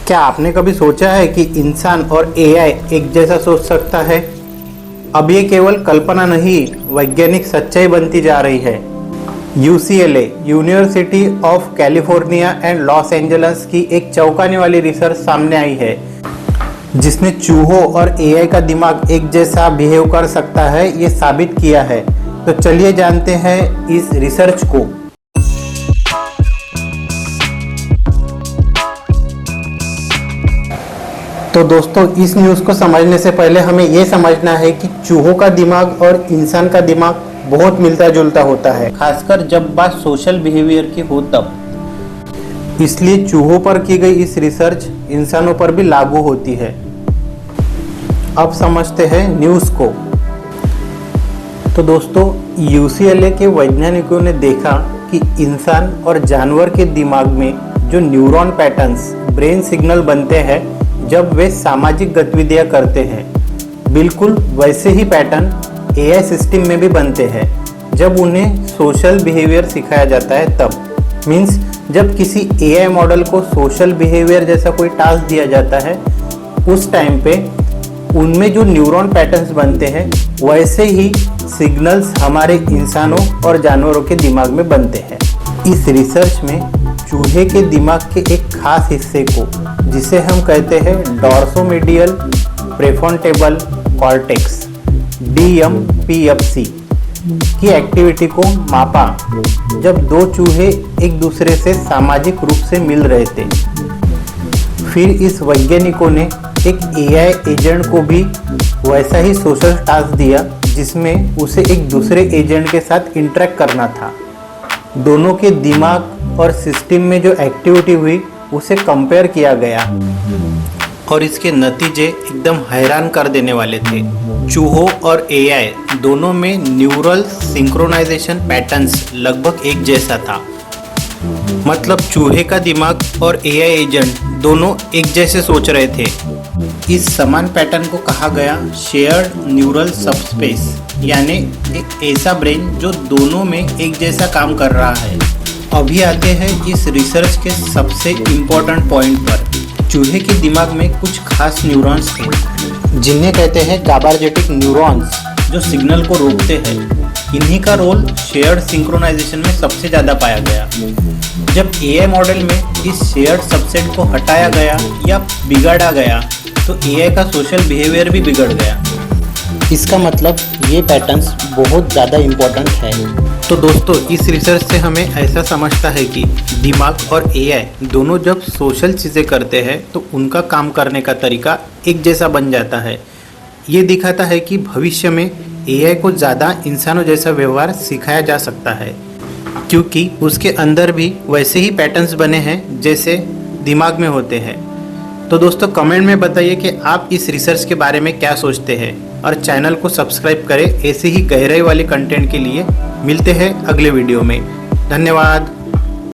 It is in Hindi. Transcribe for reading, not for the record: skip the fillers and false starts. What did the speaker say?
क्या आपने कभी सोचा है कि इंसान और एआई एक जैसा सोच सकता है? अब ये केवल कल्पना नहीं, वैज्ञानिक सच्चाई बनती जा रही है। UCLA university of California and Los Angeles की एक चौंकाने वाली रिसर्च सामने आई है, जिसने चूहों और एआई का दिमाग एक जैसा बिहेव कर सकता है ये साबित किया है। तो चलिए जानते हैं इस रिसर्च को। तो दोस्तों, इस न्यूज़ को समझने से पहले हमें ये समझना है कि चूहों का दिमाग और इंसान का दिमाग बहुत मिलता जुलता होता है, खासकर जब बात सोशल बिहेवियर की हो तब। इसलिए चूहों पर की गई इस रिसर्च इंसानों पर भी लागू होती है। अब समझते हैं न्यूज़ को। तो दोस्तों, UCLA के वैज्ञानिकों ने देखा कि इंसान और जानवर के दिमाग में जो न्यूरॉन पैटर्न्स, ब्रेन सिग्नल बनते हैं जब वे सामाजिक गतिविधियां करते हैं, बिल्कुल वैसे ही पैटर्न AI सिस्टम में भी बनते हैं जब उन्हें सोशल बिहेवियर सिखाया जाता है तब। मीन्स जब किसी AI मॉडल को सोशल बिहेवियर जैसा कोई टास्क दिया जाता है, उस टाइम पे उनमें जो न्यूरॉन पैटर्न्स बनते हैं वैसे ही सिग्नल्स हमारे इंसानों और जानवरों के दिमाग में बनते हैं। इस रिसर्च में चूहे के दिमाग के एक खास हिस्से को, जिसे हम कहते हैं डॉर्सोमीडियल प्रेफ्रंटल कॉर्टेक्स DMPFC की एक्टिविटी को मापा जब दो चूहे एक दूसरे से सामाजिक रूप से मिल रहे थे। फिर इस वैज्ञानिकों ने एक AI एजेंट को भी वैसा ही सोशल टास्क दिया जिसमें उसे एक दूसरे एजेंट के साथ इंटरेक्ट करना था। दोनों के दिमाग और सिस्टम में जो एक्टिविटी हुई उसे कंपेयर किया गया और इसके नतीजे एकदम हैरान कर देने वाले थे। चूहों और AI दोनों में न्यूरल सिंक्रोनाइजेशन पैटर्न्स लगभग एक जैसा था। मतलब चूहे का दिमाग और AI एजेंट दोनों एक जैसे सोच रहे थे। इस समान पैटर्न को कहा गया शेयर्ड न्यूरल सबस्पेस, यानी एक ऐसा ब्रेन जो दोनों में एक जैसा काम कर रहा है। अभी आते हैं इस रिसर्च के सबसे इम्पोर्टेंट पॉइंट पर। चूहे के दिमाग में कुछ खास न्यूरॉन्स थे जिन्हें कहते हैं गाबार्जेटिक न्यूरॉन्स, जो सिग्नल को रोकते हैं। इन्हीं का रोल शेयर्ड सिंक्रोनाइजेशन में सबसे ज़्यादा पाया गया। जब AI मॉडल में इस शेयर्ड सबसेट को हटाया गया या बिगाड़ा गया तो AI का सोशल बिहेवियर भी बिगड़ गया। इसका मतलब ये पैटर्न्स बहुत ज़्यादा इम्पोर्टेंट है। तो दोस्तों, इस रिसर्च से हमें ऐसा समझता है कि दिमाग और AI दोनों जब सोशल चीज़ें करते हैं तो उनका काम करने का तरीका एक जैसा बन जाता है। ये दिखाता है कि भविष्य में AI को ज़्यादा इंसानों जैसा व्यवहार सिखाया जा सकता है, क्योंकि उसके अंदर भी वैसे ही पैटर्न्स बने हैं जैसे दिमाग में होते हैं। तो दोस्तों, कमेंट में बताइए कि आप इस रिसर्च के बारे में क्या सोचते हैं और चैनल को सब्सक्राइब करें ऐसे ही गहराई वाले कंटेंट के लिए। मिलते हैं अगले वीडियो में। धन्यवाद।